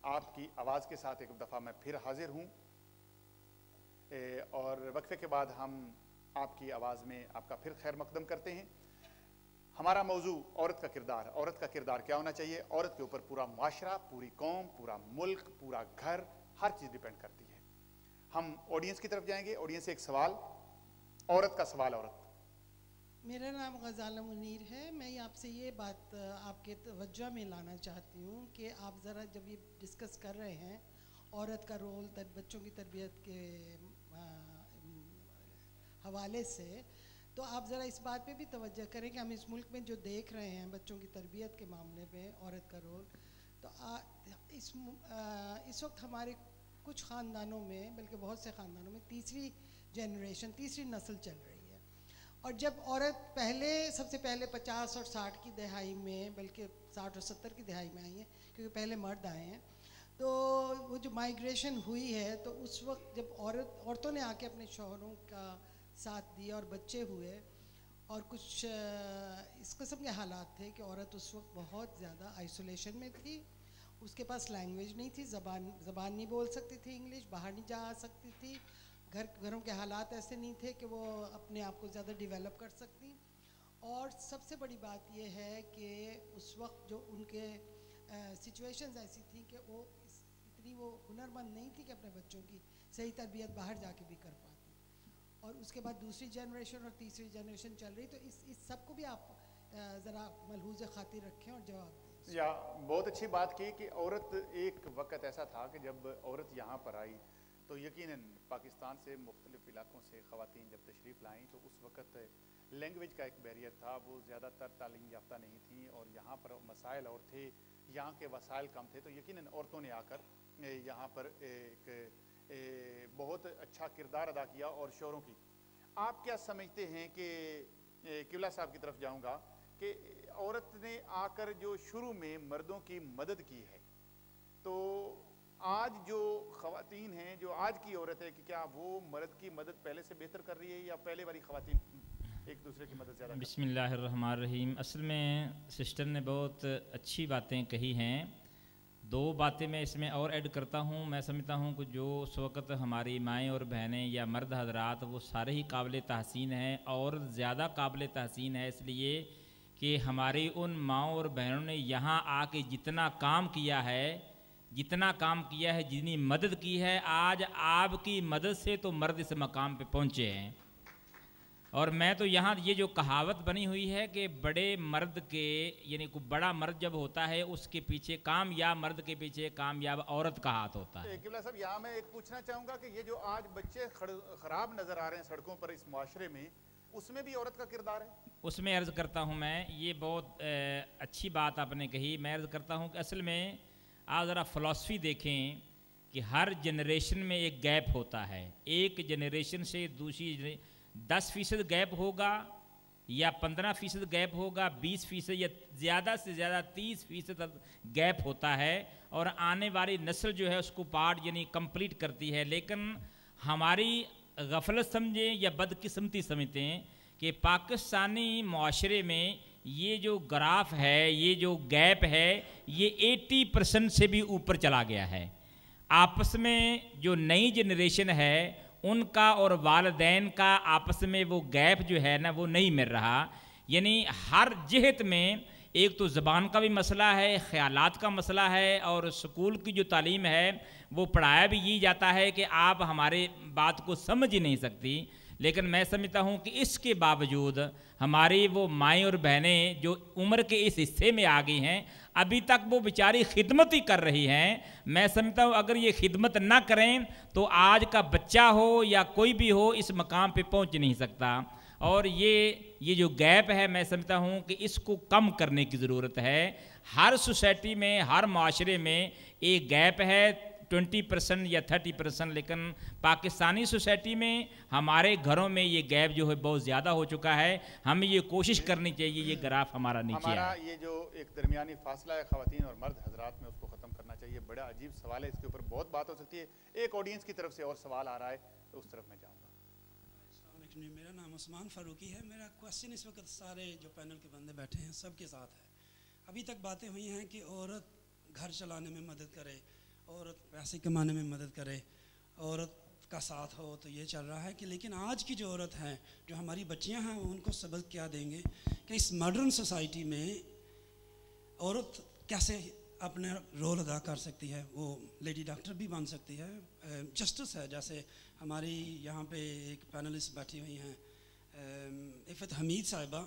آپ کی آواز کے ساتھ ایک دفعہ میں پھر حاضر ہوں اور وقفے کے بعد ہم آپ کی آواز میں آپ کا پھر خیر مقدم کرتے ہیں۔ ہمارا موضوع عورت کا کردار، عورت کا کردار کیا ہونا چاہیے۔ عورت کے اوپر پورا معاشرہ، پوری قوم، پورا ملک، پورا گھر، ہر چیز ڈیپینڈ کرتی ہے۔ ہم آڈینس کی طرف جائیں گے۔ آڈینس سے ایک سوال، عورت کا سوال۔ عورت، میرا نام غزالہ منیر ہے۔ میں آپ سے یہ بات آپ کے توجہ میں لانا چاہتی ہوں کہ آپ ذرا جب یہ ڈسکس کر رہے ہیں عورت کا رول بچوں کی تربیت کے حوالے سے، تو آپ ذرا اس بات پہ بھی توجہ کریں کہ ہم اس ملک میں جو دیکھ رہے ہیں بچوں کی تربیت کے معاملے میں عورت کا رول، تو اس وقت ہمارے کچھ خاندانوں میں، بلکہ بہت سے خاندانوں میں تیسری نسل چل رہی ہے۔ اور جب عورت سب سے پہلے 50 اور 60 کی دہائی میں، بلکہ 60 اور 70 کی دہائی میں آئی ہیں کیونکہ پہلے مرد آئے ہیں، تو وہ جو مائیگریشن ہوئی ہے تو اس وقت جب عورتوں نے آ کے اپنے شوہروں کا ساتھ دیا اور بچے ہوئے، اور کچھ اس قسم کے حالات تھے کہ عورت اس وقت بہت زیادہ آئسولیشن میں تھی، اس کے پاس لینگویج نہیں تھی، زبان نہیں بول سکتی تھی انگلش، باہر نہیں جا سکتی تھی، گھروں کے حالات ایسے نہیں تھے کہ وہ اپنے آپ کو زیادہ ڈیولپ کر سکتی۔ اور سب سے بڑی بات یہ ہے کہ اس وقت جو ان کے سچویشنز ایسی تھیں کہ وہ اتنی ہنرمند نہیں تھی کہ اپنے بچوں کی صحیح تربیت باہر جا کے بھی کر پاتی۔ اور اس کے بعد دوسری جنریشن اور تیسری جنریشن چل رہی، تو اس سب کو بھی آپ ذرا ملحوظ خاطر رکھیں اور جواب دیں۔ یا بہت اچھی بات کی کہ عورت، ایک وقت ایسا تھا کہ جب عورت یہاں پر آئی تو یقیناً پاکستان سے مختلف علاقوں سے خواتین جب تشریف لائیں تو اس وقت لینگویج کا ایک بیریئر تھا، وہ زیادہ تر تعلیم یافتہ نہیں تھیں اور یہاں پر مسائل اور تھے، یہاں کے وسائل کم تھے، تو یقیناً عورتوں نے آ کر یہاں پر ایک بہت اچھا کردار ادا کیا۔ اور شوہروں کی آپ کیا سمجھتے ہیں کہ قبلہ صاحب کی طرف جاؤں گا کہ عورت نے آ کر جو شروع میں مردوں کی مدد کی ہے، تو آج جو خواتین ہیں، جو آج کی عورت ہے، کہ کیا وہ مرد کی مدد پہلے سے بہتر کر رہی ہے یا پہلے والی خواتین ایک دوسرے کی مدد زیادہ کر رہی ہیں؟ بسم اللہ الرحمن الرحیم۔ اصل میں سسٹر نے بہت اچھی باتیں کہی ہیں۔ دو باتیں میں اس میں اور ایڈ کرتا ہوں۔ میں سمجھتا ہوں کہ جو اس وقت ہماری مائیں اور بہنیں یا مرد حضرات، وہ سارے ہی قابل تحسین ہیں، اور زیادہ قابل تحسین ہے اس لیے کہ ہماری ان ماؤں اور بہنوں نے یہاں آ کے جتنا کام کیا ہے، جتنی مدد کی ہے، آج آپ کی مدد سے تو مرد اس مقام پہ پہنچے ہیں۔ اور میں تو یہاں یہ جو کہاوت بنی ہوئی ہے کہ بڑے مرد کے، یعنی کوئی بڑا مرد جب ہوتا ہے اس کے پیچھے، کامیاب مرد کے پیچھے کامیاب عورت کا ہاتھ ہوتا ہے۔ قبلہ صاحب، یہاں میں ایک پوچھنا چاہوں گا کہ یہ جو آج بچے خراب نظر آ رہے ہیں سڑکوں پر اس معاشرے میں، اس میں بھی عورت کا کردار ہے؟ اس میں عرض کرتا ہوں میں، یہ بہت اچھی بات آپ نے کہی۔ میں عرض کرتا ہوں کہ اصل میں آپ ذرا فلسفی دیکھیں کہ ہر جنریشن میں ایک گیپ ہوتا ہے، ایک جنریشن سے دوسری 10% گیپ ہوگا یا 15% گیپ ہوگا، 20% یا زیادہ سے زیادہ 30% گیپ ہوتا ہے، اور آنے والی نسل جو ہے اس کو پارٹ یعنی کمپلیٹ کرتی ہے۔ لیکن ہماری غفلت سمجھیں یا بدقسمتی سمجھتے ہیں کہ پاکستانی معاشرے میں یہ جو گراف ہے، یہ جو گیپ ہے، یہ 80% سے بھی اوپر چلا گیا ہے۔ آپس میں جو نئی جنریشن ہے ان کا اور والدین کا آپس میں وہ گیپ جو ہے نا، وہ نہیں مل رہا۔ یعنی ہر جہت میں ایک تو زبان کا بھی مسئلہ ہے، خیالات کا مسئلہ ہے، اور اسکول کی جو تعلیم ہے وہ پڑھایا بھی یہ جاتا ہے کہ آپ ہمارے بات کو سمجھ ہی نہیں سکتی۔ لیکن میں سمجھتا ہوں کہ اس کے باوجود ہماری وہ مائیں اور بہنیں جو عمر کے اس حصے میں آ گئی ہیں، ابھی تک وہ بیچاری خدمت ہی کر رہی ہیں۔ میں سمجھتا ہوں اگر یہ خدمت نہ کریں تو آج کا بچہ ہو یا کوئی بھی ہو اس مقام پہ پہنچ نہیں سکتا۔ اور یہ جو گیپ ہے، میں سمجھتا ہوں کہ اس کو کم کرنے کی ضرورت ہے۔ ہر سوسائٹی میں، ہر معاشرے میں ایک گیپ ہے 20% یا 30%، لیکن پاکستانی سوسائٹی میں، ہمارے گھروں میں یہ گیپ جو ہے بہت زیادہ ہو چکا ہے۔ ہمیں یہ کوشش کرنی چاہیے یہ گراف ہمارا نیچے آئے۔ ہمارا یہ جو ایک درمیانی فاصلہ ہے خواتین اور مرد حضرات میں، اس کو ختم کرنا چاہیے۔ بڑا عجیب سوال ہے، اس کے اوپر بہت بات ہو سکتی ہے۔ ایک آڈینس کی طرف سے اور سوال آ رہا ہے تو اس طرف میں جاؤں گا۔ السلام علیکم، میرا نام عثمان فاروقی ہے۔ میرا کوشچن اس وقت سارے جو پینل کے بندے بیٹھے ہیں سب کے ساتھ ہے۔ ابھی تک باتیں ہوئی ہیں کہ عورت گھر چلانے میں مدد کرے، औरत पैसे कमाने में मदद करे, औरत का साथ हो, तो ये चल रहा है कि लेकिन आज की जो औरत हैं, जो हमारी बच्चियां हैं, उनको सबक क्या देंगे कि इस मॉडर्न सोसाइटी में औरत कैसे अपना रोल अदा कर सकती है। वो लेडी डॉक्टर भी बन सकती है, जस्टिस है, जैसे हमारी यहाँ पे एक पैनलिस्ट बैठी हुई हैं इफ़त हमीद साहिबा।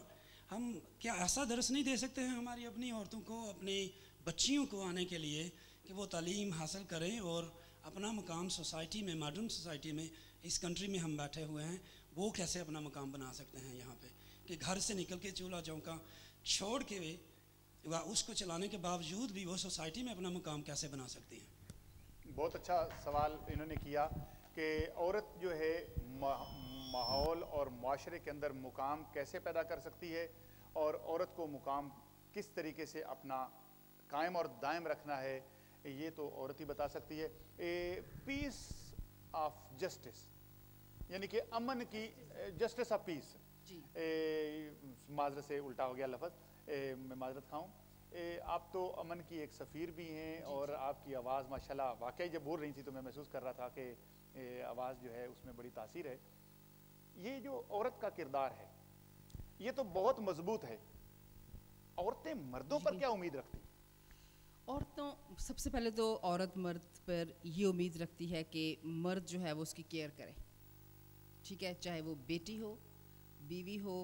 हम क्या ऐसा दर्स नहीं दे सकते हैं हमारी अपनी औरतों को, अपनी बच्चियों को आने के लिए कि वो तालीम हासिल करें और अपना मकाम सोसाइटी में, मॉडर्न सोसाइटी में, इस कंट्री में हम बैठे हुए हैं, वो कैसे अपना मकाम बना सकते हैं यहाँ पे, कि घर से निकल के चूल्हा चौका छोड़ के व उसको चलाने के बावजूद भी वो सोसाइटी में अपना मकाम कैसे बना सकती हैं। बहुत अच्छा सवाल इन्होंने किया कि औरत जो है माहौल और माशरे के अंदर मुकाम कैसे पैदा कर सकती है, और औरत को मुकाम किस तरीके से अपना कायम और दायम रखना है, ये तो औरत ही बता सकती है। पीस ऑफ जस्टिस, यानी कि अमन की, जस्टिस ऑफ पीस, माजरत से उल्टा हो गया लफ्ज़, मैं माजरत खाऊं। आप तो अमन की एक सफ़ीर भी हैं, और आपकी आवाज़ माशाल्लाह वाकई जब बोल रही थी तो मैं महसूस कर रहा था कि आवाज़ जो है उसमें बड़ी तासीर है। ये जो औरत का किरदार है ये तो बहुत मजबूत है। औरतें मर्दों पर क्या उम्मीद रखती? औरतों, सबसे पहले तो औरत मर्द पर ये उम्मीद रखती है कि मर्द जो है वो उसकी केयर करे, ठीक है, चाहे वो बेटी हो, बीवी हो,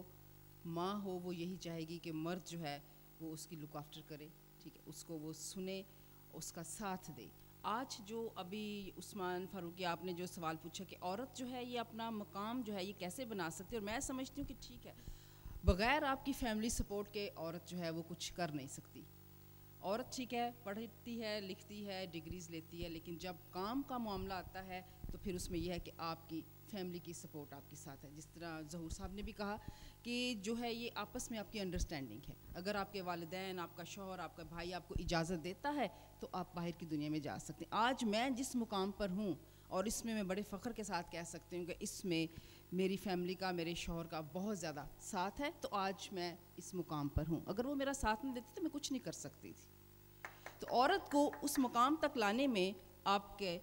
माँ हो, वो यही चाहेगी कि मर्द जो है वो उसकी लुक आफ्टर करे, ठीक है, उसको वो सुने, उसका साथ दे। आज जो अभी उस्मान फारूकी आपने जो सवाल पूछा कि औरत जो है ये अपना मकाम जो है ये कैसे बना सकती है, और मैं समझती हूँ कि ठीक है, बग़ैर आपकी फैमिली सपोर्ट के औरत जो है वो कुछ कर नहीं सकती। औरत ठीक है, पढ़ती है, लिखती है, डिग्रीज़ लेती है, लेकिन जब काम का मामला आता है तो फिर उसमें यह है कि आपकी फैमिली की सपोर्ट आपके साथ है। जिस तरह ज़हूर साहब ने भी कहा कि जो है ये आपस में आपकी अंडरस्टैंडिंग है। अगर आपके वालिदैन, आपका शौहर, आपका भाई आपको इजाज़त देता है तो आप बाहर की दुनिया में जा सकते हैं। आज मैं जिस मुकाम पर हूँ, और इसमें मैं बड़े फ़ख्र के साथ कह सकती हूँ कि इसमें मेरी फैमिली का, मेरे शौहर का बहुत ज़्यादा साथ है, तो आज मैं इस मुकाम पर हूँ। अगर वो मेरा साथ नहीं देते तो मैं कुछ नहीं कर सकती थी। तो औरत को उस मुकाम तक लाने में आपके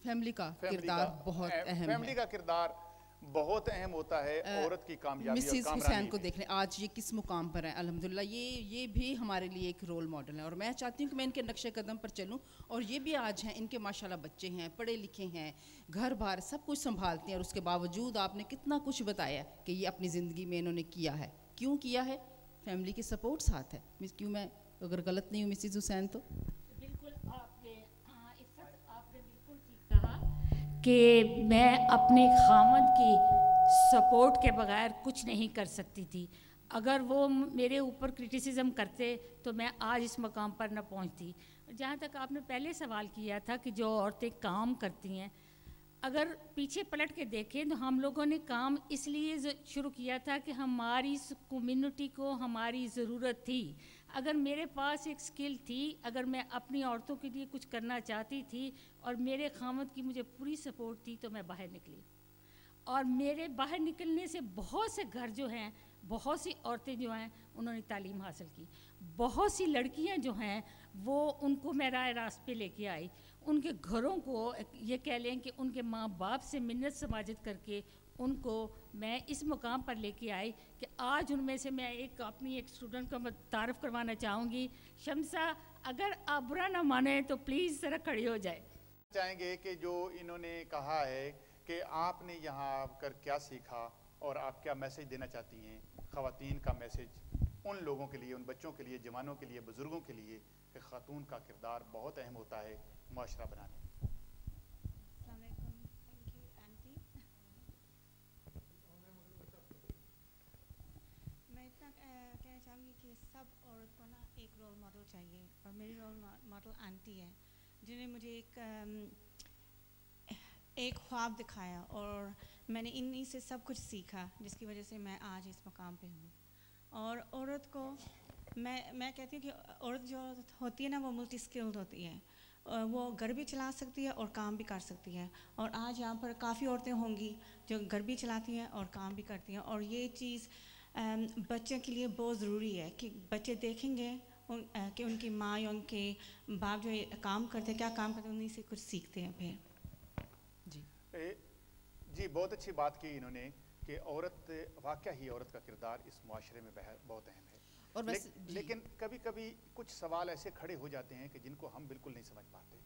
फैमिली का किरदार बहुत अहम है। फैमिली का किरदार बहुत अहम होता है औरत की कामयाबी मिसेस और हुसैन को देख लें, आज ये किस मुकाम पर है, अल्हम्दुलिल्लाह ये भी हमारे लिए एक रोल मॉडल है, और मैं चाहती हूँ कि मैं इनके नक्शे कदम पर चलूँ। और ये भी आज हैं, इनके माशाल्लाह बच्चे हैं, पढ़े लिखे हैं, घर बार सब कुछ संभालते हैं, और उसके बावजूद आपने कितना कुछ बताया कि ये अपनी ज़िंदगी में इन्होंने किया है। क्यों किया है? फैमिली के सपोर्ट साथ है। क्यों, मैं अगर गलत नहीं हूँ मिसेस हुसैन तो? बिल्कुल आपने इफ़्फ़त आपने बिल्कुल ठीक कहा कि मैं अपने खामद की सपोर्ट के बगैर कुछ नहीं कर सकती थी। अगर वो मेरे ऊपर क्रिटिसिज्म करते तो मैं आज इस मकाम पर न पहुंचती। जहाँ तक आपने पहले सवाल किया था कि जो औरतें काम करती हैं, अगर पीछे पलट के देखें तो हम लोगों ने काम इसलिए शुरू किया था कि हमारी कम्युनिटी को हमारी ज़रूरत थी। अगर मेरे पास एक स्किल थी, अगर मैं अपनी औरतों के लिए कुछ करना चाहती थी और मेरे खामद की मुझे पूरी सपोर्ट थी, तो मैं बाहर निकली। और मेरे बाहर निकलने से बहुत से घर जो हैं, बहुत सी औरतें जो हैं उन्होंने तालीम हासिल की, बहुत सी लड़कियां जो हैं वो उनको मैं राह रास्त पे लेके आई, उनके घरों को ये कह लें कि उनके माँ बाप से मिन्नत समाजत करके उनको मैं इस मुकाम पर लेके आई कि आज उनमें से मैं अपनी एक स्टूडेंट को मैं तारफ़ करवाना चाहूँगी। शमसा, अगर आप बुरा ना माने तो प्लीज़ ज़रा खड़ी हो जाए। चाहेंगे कि जो इन्होंने कहा है कि आपने यहाँ आकर क्या सीखा और आप क्या मैसेज देना चाहती हैं, ख़वातीन का मैसेज उन लोगों के लिए, उन बच्चों के लिए, जवानों के लिए, बुज़ुर्गों के लिए कि ख़ातून का किरदार बहुत अहम होता है माशरा बनाने में। मैं इतना कहना चाहूँगी कि सब औरत को ना एक रोल मॉडल चाहिए, और मेरी रोल मॉडल आंटी है, जिन्हें मुझे एक ख्वाब दिखाया, और मैंने इन्हीं से सब कुछ सीखा, जिसकी वजह से मैं आज इस मकाम पे हूँ। और औरत को मैं कहती हूँ कि औरत जो होती है ना वो मल्टी स्किल्ड होती है, वो घर भी चला सकती है और काम भी कर सकती है। और आज यहाँ पर काफ़ी औरतें होंगी जो घर भी चलाती हैं और काम भी करती हैं, और ये चीज़ बच्चे के लिए बहुत ज़रूरी है कि बच्चे देखेंगे कि उनकी माँ या उनके बाप जो ये काम करते हैं, क्या काम करते हैं, उन्हीं से कुछ सीखते हैं फिर। जी बहुत अच्छी बात की इन्होंने कि औरत वाकई ही औरत का किरदार इस मुआशरे में बहुत अहम है। और लेकिन कभी कभी कुछ सवाल ऐसे खड़े हो जाते हैं कि जिनको हम बिल्कुल नहीं समझ पाते,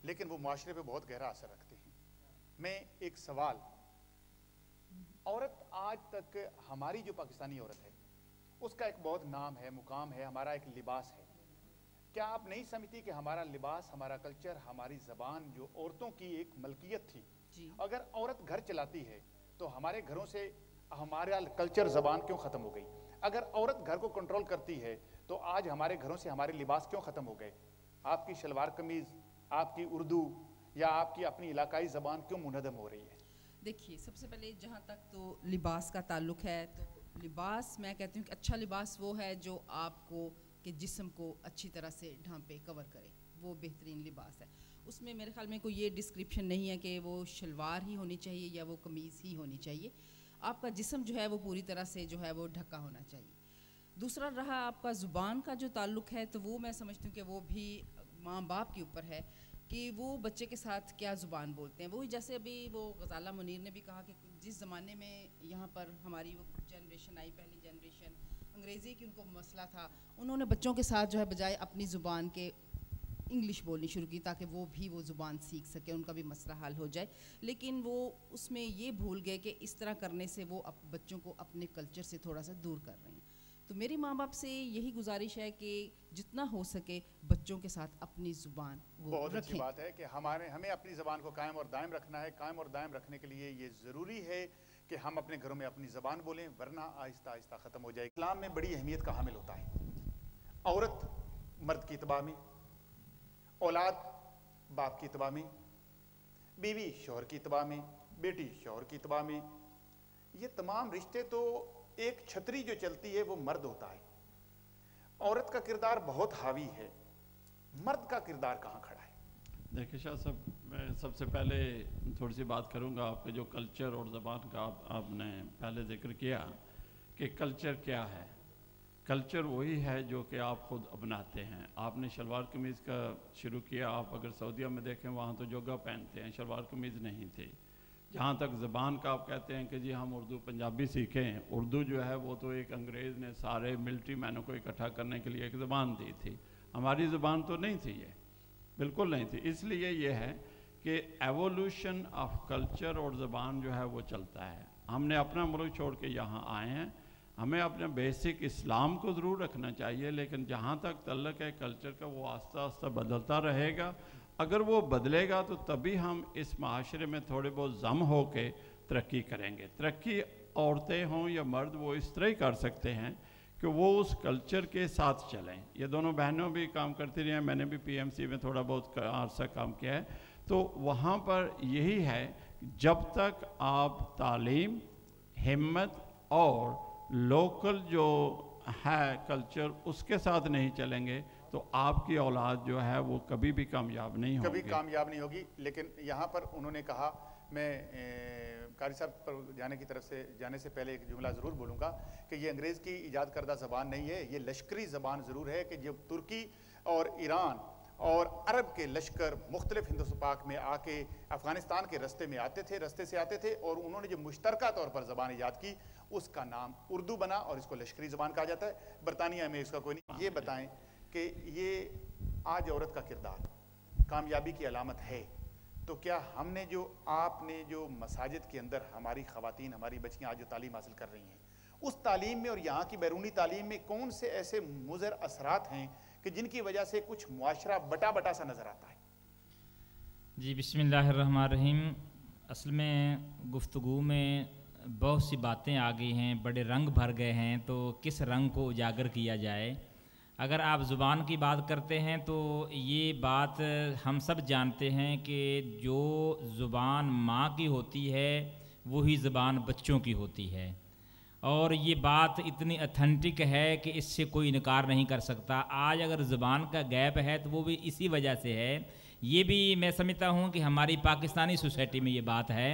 लेकिन वो मुआशरे पे बहुत गहरा असर रखते हैं। मैं एक सवाल, औरत आज तक हमारी जो पाकिस्तानी औरत है उसका एक बहुत नाम है, मुकाम है, हमारा एक लिबास है। क्या आप नहीं समझती कि हमारा लिबास, हमारा कल्चर, हमारी ज़बान जो औरतों की एक मलकियत थी, अगर औरत घर चलाती है तो हमारे घरों से हमारा कल्चर, ज़बान क्यों ख़त्म हो गई? अगर औरत घर को कंट्रोल करती है तो आज हमारे घरों से हमारे लिबास क्यों ख़त्म हो गए? आपकी शलवार कमीज़, आपकी उर्दू या आपकी अपनी इलाकाई ज़बान क्यों मुनहदम हो रही है? देखिए, सबसे पहले जहाँ तक तो लिबास का ताल्लुक है, तो लिबास मैं कहती हूँ कि अच्छा लिबास वो है जो आपको के जिस्म को अच्छी तरह से ढांपे, कवर करे, वो बेहतरीन लिबास है। उसमें मेरे ख्याल में कोई ये डिस्क्रिप्शन नहीं है कि वो शलवार ही होनी चाहिए या वो कमीज़ ही होनी चाहिए। आपका जिस्म जो है वो पूरी तरह से जो है वो ढका होना चाहिए। दूसरा रहा आपका ज़ुबान का जो ताल्लुक है, तो वो मैं समझती हूँ कि वो भी माँ बाप के ऊपर है कि वो बच्चे के साथ क्या ज़ुबान बोलते हैं। वही जैसे अभी वो गज़ाला मुनीर ने भी कहा कि जिस ज़माने में यहाँ पर हमारी वो जनरेशन आई, पहली जनरेशन, अंग्रेज़ी की उनको मसला था, उन्होंने बच्चों के साथ जो है बजाय अपनी ज़ुबान के इंग्लिश बोलनी शुरू की ताकि वो भी वो ज़ुबान सीख सके, उनका भी मसला हल हो जाए। लेकिन वो उसमें ये भूल गए कि इस तरह करने से वो बच्चों को अपने कल्चर से थोड़ा सा दूर कर रहे हैं। तो मेरी माँ बाप से यही गुजारिश है कि जितना हो सके बच्चों के साथ अपनी ज़ुबान वो बहुत रखें। अच्छी बात है कि हमें अपनी ज़बान को कायम और दायम रखना है। कायम और दायम रखने के लिए ये ज़रूरी है कि हम अपने घरों में अपनी ज़बान बोलें, वरना आहिस्ता आहिस्ता ख़त्म हो जाएगी। इस्लाम में बड़ी अहमियत का हामिल होता है। औरत मर्द की इत्बा में, औलाद बाप की इत्बा में, बीवी शौहर की इत्बा में, बेटी शौहर की इत्बा में, ये तमाम रिश्ते तो एक छतरी जो चलती है वो मर्द होता है। औरत का किरदार बहुत हावी है, मर्द का किरदार कहाँ खड़ा है? देखिए शाह साहब, मैं सबसे पहले थोड़ी सी बात करूँगा आपके जो कल्चर और ज़बान का आपने पहले जिक्र किया कि कल्चर क्या है। कल्चर वही है जो कि आप ख़ुद अपनाते हैं। आपने शलवार कमीज़ का शुरू किया, आप अगर सऊदीया में देखें वहाँ तो जोगा पहनते हैं, शलवार कमीज़ नहीं थी। जहाँ तक ज़बान का आप कहते हैं कि जी हम उर्दू पंजाबी सीखें, उर्दू जो है वो तो एक अंग्रेज़ ने सारे मिलिट्री मैनों को इकट्ठा करने के लिए एक ज़बान दी थी। हमारी ज़बान तो नहीं थी, ये बिल्कुल नहीं थी। इसलिए ये है कि एवोल्यूशन ऑफ कल्चर और ज़बान जो है वो चलता है। हमने अपना मुल्क छोड़ के यहाँ आए हैं, हमें अपने बेसिक इस्लाम को ज़रूर रखना चाहिए, लेकिन जहाँ तक तल्लक है कल्चर का वो आस्ता आस्ता बदलता रहेगा। अगर वो बदलेगा तो तभी हम इस माशरे में थोड़े बहुत जम हो के तरक्की करेंगे। तरक्की औरतें हों या मर्द वो इस तरह ही कर सकते हैं कि वो उस कल्चर के साथ चलें। ये दोनों बहनों भी काम करती रही हैं, मैंने भी पीएमसी में थोड़ा बहुत अरसा काम किया है। तो वहाँ पर यही है, जब तक आप तालीम, हिम्मत और लोकल जो है कल्चर उसके साथ नहीं चलेंगे तो आपकी औलाद जो है वो कभी भी कामयाब नहीं होगी, कभी कामयाब नहीं होगी। लेकिन यहाँ पर उन्होंने कहा, मैं कारी साहब पर जाने से पहले एक जुमला ज़रूर बोलूँगा कि ये अंग्रेज़ की ईजाद करदा ज़बान नहीं है, ये लश्करी ज़बान ज़रूर है कि जब तुर्की और ईरान और अरब के लश्कर मुख्तलिफ हिंदुस्तान में आके अफ़गानिस्तान के रस्ते से आते थे और उन्होंने जो मुश्तरका तौर पर ज़बान ईजाद की उसका नाम उर्दू बना और इसको लश्करी ज़बान कहा जाता है। बरतानिया में इसका कोई नहीं। ये बताएं कि ये आज औरत का किरदार कामयाबी की अलामत है, तो क्या हमने जो आपने जो मसाजिद के अंदर हमारी ख़वातीन, हमारी बच्चियाँ आज जो तालीम हासिल कर रही हैं, उस तालीम में और यहाँ की बैरूनी तालीम में कौन से ऐसे मुज़र असरात हैं कि जिनकी वजह से कुछ मुआशरा बटा बटा सा नज़र आता है? जी बिस्मिल्लाहिर्रहमानिर्रहीम। असल में गुफ्तगू में बहुत सी बातें आ गई हैं, बड़े रंग भर गए हैं, तो किस रंग को उजागर किया जाए। अगर आप ज़ुबान की बात करते हैं तो ये बात हम सब जानते हैं कि जो ज़ुबान माँ की होती है वही ज़ुबान बच्चों की होती है, और ये बात इतनी ऑथेंटिक है कि इससे कोई इनकार नहीं कर सकता। आज अगर ज़ुबान का गैप है तो वो भी इसी वजह से है। ये भी मैं समझता हूँ कि हमारी पाकिस्तानी सोसाइटी में ये बात है।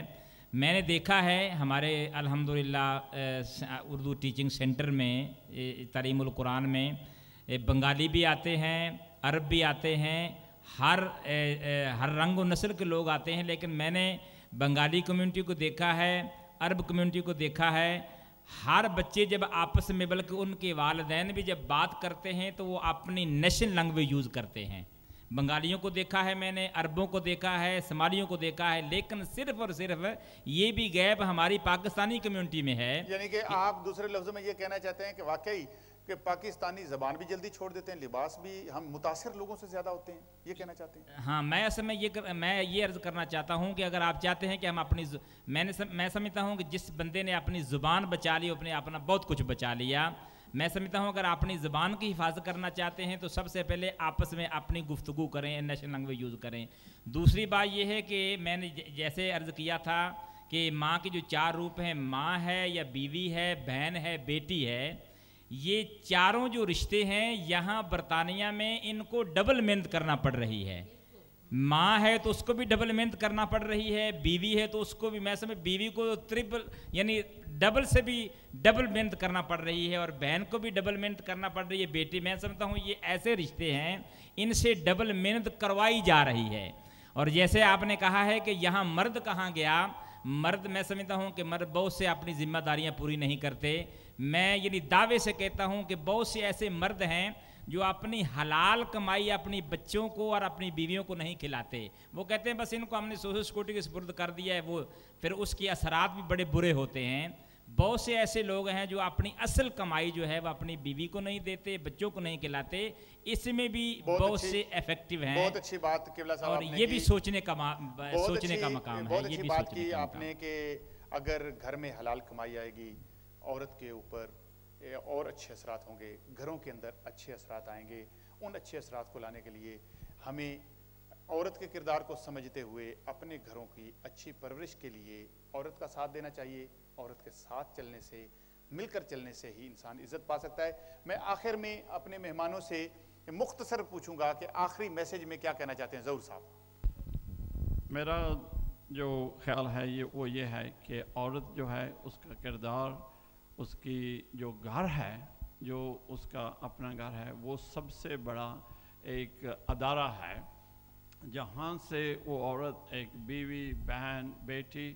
मैंने देखा है हमारे अल्हम्दुलिल्लाह उर्दू टीचिंग सेंटर में, तालीमुल कुरान में बंगाली भी आते हैं, अरब भी आते हैं, हर रंग और नस्ल के लोग आते हैं। लेकिन मैंने बंगाली कम्युनिटी को देखा है, अरब कम्युनिटी को देखा है, हर बच्चे जब आपस में, बल्कि उनके वालिदैन भी जब बात करते हैं तो वो अपनी नेशनल लैंग्वेज यूज़ करते हैं। बंगालियों को देखा है मैंने, अरबों को देखा है, सोमालियों को देखा है, लेकिन सिर्फ और सिर्फ ये भी गैप हमारी पाकिस्तानी कम्युनिटी में है। यानी कि आप दूसरे लफ्ज़ों में ये कहना चाहते हैं कि वाकई कि पाकिस्तानी ज़बान भी जल्दी छोड़ देते हैं, लिबास भी हम मुतासिर लोगों से ज़्यादा होते हैं, ये कहना चाहते हैं? हाँ, मैं असल में मैं ये अर्ज़ करना चाहता हूँ कि अगर आप चाहते हैं कि हम अपनी मैं समझता हूँ कि जिस बंदे ने अपनी ज़ुबान बचा ली, अपना बहुत कुछ बचा लिया। मैं समझता हूँ अगर अपनी ज़ुबान की हिफाजत करना चाहते हैं तो सबसे पहले आपस में अपनी गुफ्तगू करें, नेशनल लैंग्वेज यूज़ करें। दूसरी बात यह है कि मैंने जैसे अर्ज़ किया था कि माँ के जो 4 रूप हैं, माँ है या बीवी है, बहन है, बेटी है, ये चारों जो रिश्ते हैं यहाँ बरतानिया में इनको डबल मेहनत करना पड़ रही है। माँ है तो उसको भी डबल मेहनत करना पड़ रही है, बीवी है तो उसको भी, मैं समझ बीवी को ट्रिपल यानी डबल से भी डबल मेहनत करना पड़ रही है, और बहन को भी डबल मेहनत करना पड़ रही है, बेटी। मैं समझता हूँ ये ऐसे रिश्ते हैं, इनसे डबल मेहनत करवाई जा रही है। और जैसे आपने कहा है कि यहाँ मर्द कहाँ गया, मर्द मैं समझता हूँ कि मर्द बहुत से अपनी जिम्मेदारियाँ पूरी नहीं करते। मैं यानी दावे से कहता हूँ कि बहुत से ऐसे मर्द हैं जो अपनी हलाल कमाई अपनी बच्चों को और अपनी बीवियों को नहीं खिलाते। वो कहते हैं बस इनको हमने सोशल सिक्योरिटी के सुपुर्द कर दिया है, वो फिर उसके असरात भी बड़े बुरे होते हैं। बहुत से ऐसे लोग हैं जो अपनी असल कमाई जो है वो अपनी बीवी को नहीं देते, बच्चों को नहीं खिलाते। इसमें भी बहुत से इफेक्टिव हैं। बहुत अच्छी बात किबला साहब और ये भी सोचने का मकाम है। बहुत अच्छी बात की आपने कि अगर घर में हलाल कमाई आएगी औरत के ऊपर और अच्छे असरात होंगे, घरों के अंदर अच्छे असरात आएंगे। उन अच्छे असरात को लाने के लिए हमें औरत के किरदार को समझते हुए अपने घरों की अच्छी परवरिश के लिए औरत का साथ देना चाहिए। औरत के साथ चलने से, मिलकर चलने से ही इंसान इज़्ज़त पा सकता है। मैं आखिर में अपने मेहमानों से मुख्तसर पूछूंगा कि आखिरी मैसेज में क्या कहना चाहते हैं ज़हूर साहब। मेरा जो ख्याल है ये है कि औरत जो है उसका किरदार, उसकी जो घर है, जो उसका अपना घर है, वो सबसे बड़ा एक अदारा है जहाँ से वो औरत एक बीवी, बहन, बेटी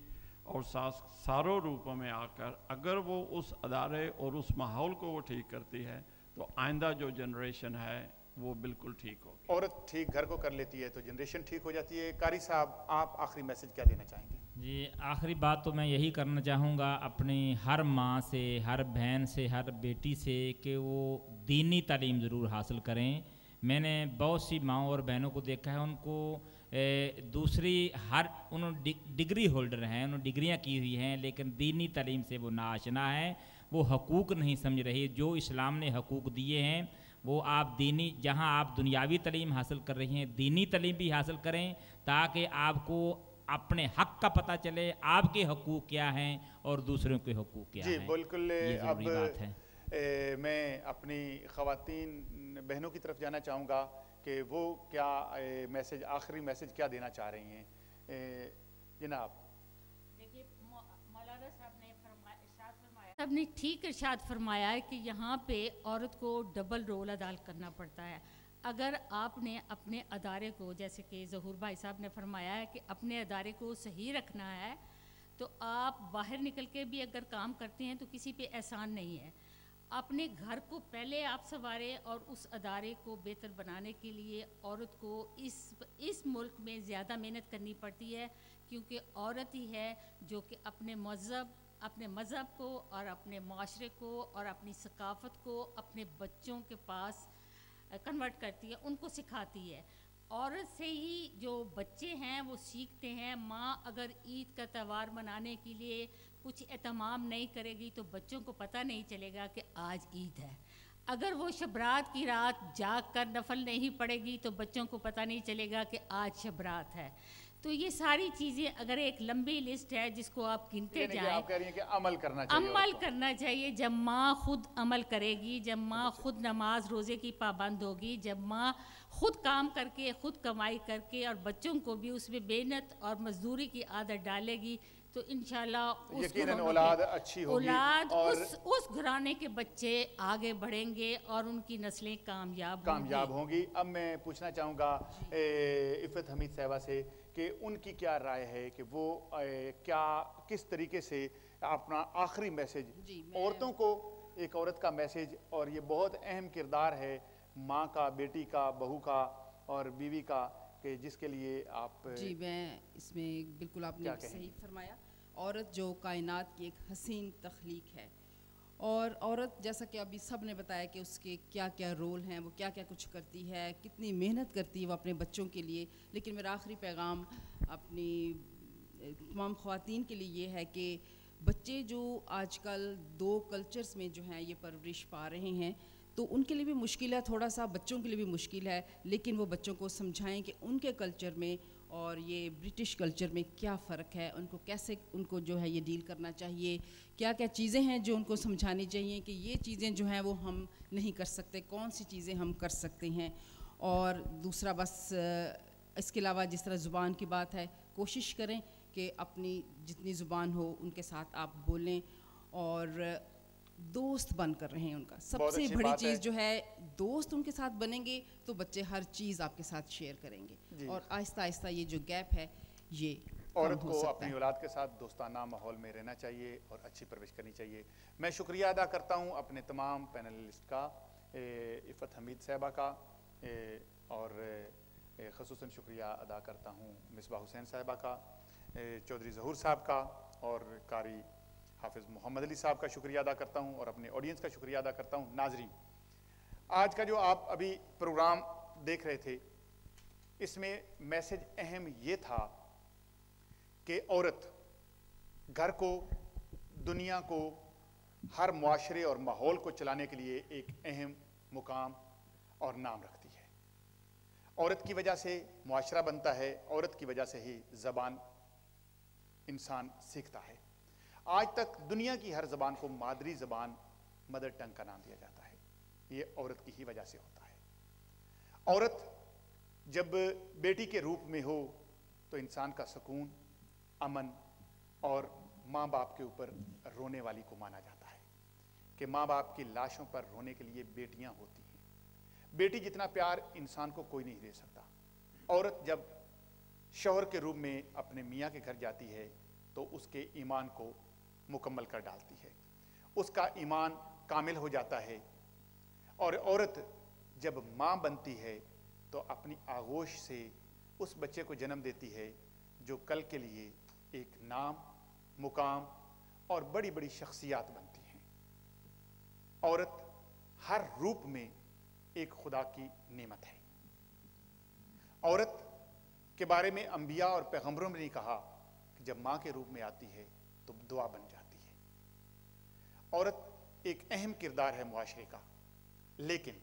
और सास सारों रूपों में आकर अगर वो उस अदारे और उस माहौल को वो ठीक करती है तो आइंदा जो जनरेशन है वो बिल्कुल ठीक होगी। औरत ठीक घर को कर लेती है तो जनरेशन ठीक हो जाती है। कारी साहब, आप आखिरी मैसेज क्या देना चाहेंगे? जी, आखिरी बात तो मैं यही करना चाहूँगा अपनी हर माँ से, हर बहन से, हर बेटी से कि वो दीनी तालीम ज़रूर हासिल करें। मैंने बहुत सी माँओं और बहनों को देखा है, उनको दूसरी उन्होंने डिग्री होल्डर हैं, उन्होंने डिग्रियाँ की हुई हैं, लेकिन दीनी तालीम से वो नाआशना है, वो हकूक़ नहीं समझ रही। जो इस्लाम ने हकूक़ दिए हैं वो आप दीनी, जहाँ आप दुनियावी तालीम हासिल कर रही हैं, दीनी तालीम भी हासिल करें ताकि आपको अपने हक का पता चले, आपके हकूक़ क्या हैं और दूसरों के हकूक़ क्या हैं। जी बिल्कुल। अब बात है मैं अपनी ख़वातीन बहनों की तरफ जाना चाहूँगा कि वो क्या मैसेज, आखिरी मैसेज क्या देना चाह रही हैं जनाब। देखिए, मौलाना साहब ने ठीक इरशाद फरमाया है कि यहाँ पे औरत को डबल रोल अदा करना पड़ता है। अगर आपने अपने अदारे को, जैसे कि ज़हूर भाई साहब ने फरमाया है कि अपने अदारे को सही रखना है, तो आप बाहर निकल के भी अगर काम करते हैं तो किसी पे एहसान नहीं है। अपने घर को पहले आप संवारें और उस अदारे को बेहतर बनाने के लिए औरत को इस मुल्क में ज़्यादा मेहनत करनी पड़ती है, क्योंकि औरत ही है जो कि अपने मज़हब को और अपने माशरे को और अपनी सकाफ़त को अपने बच्चों के पास कन्वर्ट करती है, उनको सिखाती है। औरत से ही जो बच्चे हैं वो सीखते हैं। माँ अगर ईद का त्यौहार मनाने के लिए कुछ एहतमाम नहीं करेगी तो बच्चों को पता नहीं चलेगा कि आज ईद है। अगर वो शबरात की रात जाग कर नफल नहीं पड़ेगी तो बच्चों को पता नहीं चलेगा कि आज शबरात है। तो ये सारी चीज़ें, अगर एक लंबी लिस्ट है जिसको आप गिनते जाएं, आप कह रही हैं कि अमल करना चाहिए। अमल करना चाहिए। जब माँ खुद अमल करेगी, जब माँ खुद नमाज रोज़े की पाबंद होगी, जब माँ खुद काम करके, खुद कमाई करके और बच्चों को भी उसमें मेहनत और मजदूरी की आदत डालेगी, तो इंशाल्लाह उस यकीनन घरानों औलाद के- अच्छी होगी औलाद और उस घराने के बच्चे आगे बढ़ेंगे और उनकी नस्लें कामयाब होंगी। अब मैं पूछना चाहूँगा इफ़त हमीद साहिबा से कि उनकी क्या राय है कि वो क्या किस तरीके से अपना आखिरी मैसेज औरतों को, एक औरत का मैसेज, और ये बहुत अहम किरदार है माँ का, बेटी का, बहू का और बीवी का, कि जिसके लिए आप जी मैं इसमें बिल्कुल आपने सही फरमाया। औरत जो कायनात की एक हसीन तख्लीक है, और औरत जैसा कि अभी सब ने बताया कि उसके क्या क्या रोल हैं, वो क्या क्या कुछ करती है, कितनी मेहनत करती है वो अपने बच्चों के लिए। लेकिन मेरा आखिरी पैगाम अपनी तमाम ख़वातीन के लिए ये है कि बच्चे जो आजकल दो कल्चर्स में जो हैं ये परवरिश पा रहे हैं, तो उनके लिए भी मुश्किल है, थोड़ा सा बच्चों के लिए भी मुश्किल है, लेकिन वो बच्चों को समझाएं कि उनके कल्चर में और ये ब्रिटिश कल्चर में क्या फ़र्क है, उनको कैसे उनको जो है ये डील करना चाहिए, क्या क्या चीज़ें हैं जो उनको समझानी चाहिए कि ये चीज़ें जो हैं वो हम नहीं कर सकते, कौन सी चीज़ें हम कर सकते हैं। और दूसरा बस इसके अलावा जिस तरह ज़ुबान की बात है, कोशिश करें कि अपनी जितनी ज़ुबान हो उनके साथ आप बोलें और दोस्त बन कर रहें उनका। सबसे बड़ी चीज़ जो है, दोस्त उनके साथ बनेंगे तो बच्चे हर चीज़ आपके साथ शेयर करेंगे और आहिस्ता आहिस्ता ये जो गैप है ये औरत को अपनी औलाद के साथ दोस्ताना माहौल में रहना चाहिए और अच्छी परवरिश करनी चाहिए। मैं शुक्रिया अदा करता हूँ अपने तमाम पैनलिस्ट का, इफ़त हमीद साहिबा का, और ख़ुसूसन शुक्रिया अदा करता हूँ मिसबाह हुसैन साहिबा का, चौधरी ज़हूर साहब का, और कारी हाफिज़ मोहम्मद अली साहब का शुक्रिया अदा करता हूँ, और अपने ऑडियंस का शुक्रिया अदा करता हूँ। नाजरीन, आज का जो आप अभी प्रोग्राम देख रहे थे, इसमें मैसेज अहम ये था कि औरत घर को, दुनिया को, हर मुआशरे और माहौल को चलाने के लिए एक अहम मुकाम और नाम रखती है। औरत की वजह से मुआशरा बनता है, औरत की वजह से ही ज़बान इंसान सीखता है। आज तक दुनिया की हर ज़बान को मादरी ज़बान, मदर टंग का नाम दिया जाता है। ये औरत की ही वजह से होता है। औरत जब बेटी के रूप में हो तो इंसान का सुकून, अमन और माँ बाप के ऊपर रोने वाली को माना जाता है कि माँ बाप की लाशों पर रोने के लिए बेटियां होती हैं। बेटी जितना प्यार इंसान को कोई नहीं दे सकता। औरत जब शौहर के रूप में अपने मियाँ के घर जाती है तो उसके ईमान को मुकम्मल कर डालती है, उसका ईमान कामिल हो जाता है। और औरत जब माँ बनती है तो अपनी आगोश से उस बच्चे को जन्म देती है जो कल के लिए एक नाम, मुकाम और बड़ी बड़ी शख्सियात बनती हैं। औरत हर रूप में एक खुदा की नेमत है। औरत के बारे में अंबिया और पैगंबरों ने कहा कि जब माँ के रूप में आती है तो दुआ बन जाती है। औरत एक अहम किरदार है मुआशरे का, लेकिन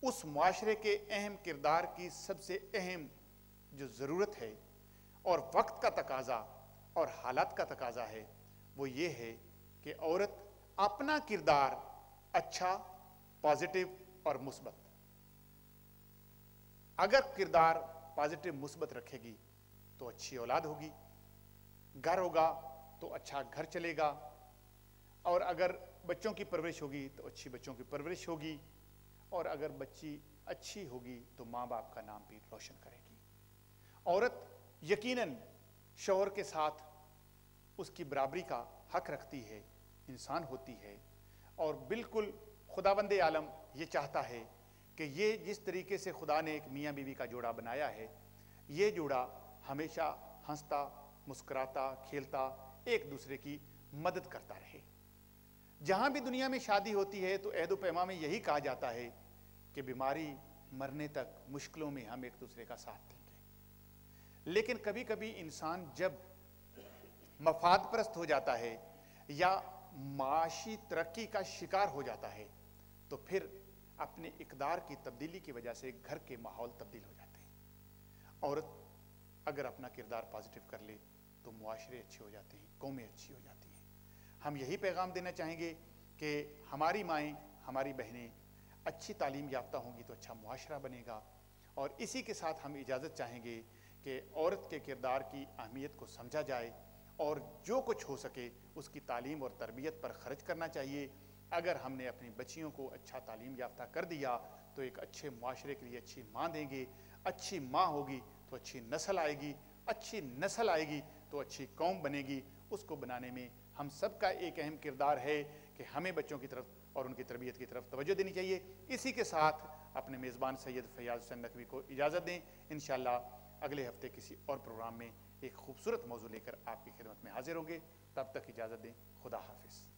उस मुआशरे के अहम किरदार की सबसे अहम जो ज़रूरत है और वक्त का तकाजा और हालात का तकाजा है, वो ये है कि औरत अपना किरदार अच्छा, पॉजिटिव और मुस्बत, अगर किरदार पॉजिटिव मुस्बत रखेगी तो अच्छी औलाद होगी, घर होगा तो अच्छा घर चलेगा, और अगर बच्चों की परवरिश होगी तो अच्छी बच्चों की परवरिश होगी, और अगर बच्ची अच्छी होगी तो माँ बाप का नाम भी रोशन करेगी। औरत यकीनन शौहर के साथ उसकी बराबरी का हक रखती है, इंसान होती है, और बिल्कुल खुदावंदे आलम ये चाहता है कि ये जिस तरीके से खुदा ने एक मियाँ बीवी का जोड़ा बनाया है, ये जोड़ा हमेशा हंसता, मुस्कुराता, खेलता, एक दूसरे की मदद करता रहे। जहाँ भी दुनिया में शादी होती है तो अहद व पैमा में यही कहा जाता है कि बीमारी, मरने तक, मुश्किलों में हम एक दूसरे का साथ देंगे। लेकिन कभी कभी इंसान जब मफाद परस्त हो जाता है या माशी तरक्की का शिकार हो जाता है तो फिर अपने इकदार की तब्दीली की वजह से घर के माहौल तब्दील हो जाते हैं। औरत अगर अपना किरदार पॉजिटिव कर ले तो मुआशरे अच्छे हो जाते हैं, कौमें अच्छी हो जाती हैं। हम यही पैगाम देना चाहेंगे कि हमारी माएँ, हमारी बहनें अच्छी तालीम याफ्ता होंगी तो अच्छा मुआशरा बनेगा। और इसी के साथ हम इजाज़त चाहेंगे कि औरत के किरदार की अहमियत को समझा जाए اور جو کچھ ہو سکے اس کی تعلیم اور تربیت پر خرچ کرنا چاہیے۔ اگر ہم نے اپنی بچیوں کو اچھا تعلیم یافتہ کر دیا تو ایک اچھے معاشرے کے لیے اچھی ماں دیں گے، اچھی ماں ہوگی تو اچھی نسل آئے گی، اچھی نسل آئے گی تو اچھی قوم بنے گی۔ اس کو بنانے میں ہم سب کا ایک اہم کردار ہے کہ ہمیں بچوں کی طرف اور ان کی تربیت کی طرف توجہ دینی چاہیے۔ اسی کے ساتھ اپنے میزبان سید فیاض حسین نقوی کو اجازت دیں، انشاءاللہ اگلے ہفتے کسی اور پروگرام میں ایک خوبصورت موضوع لے کر آپ کی خدمت میں حاضر ہوں گے۔ تب تک اجازت دیں، خدا حافظ۔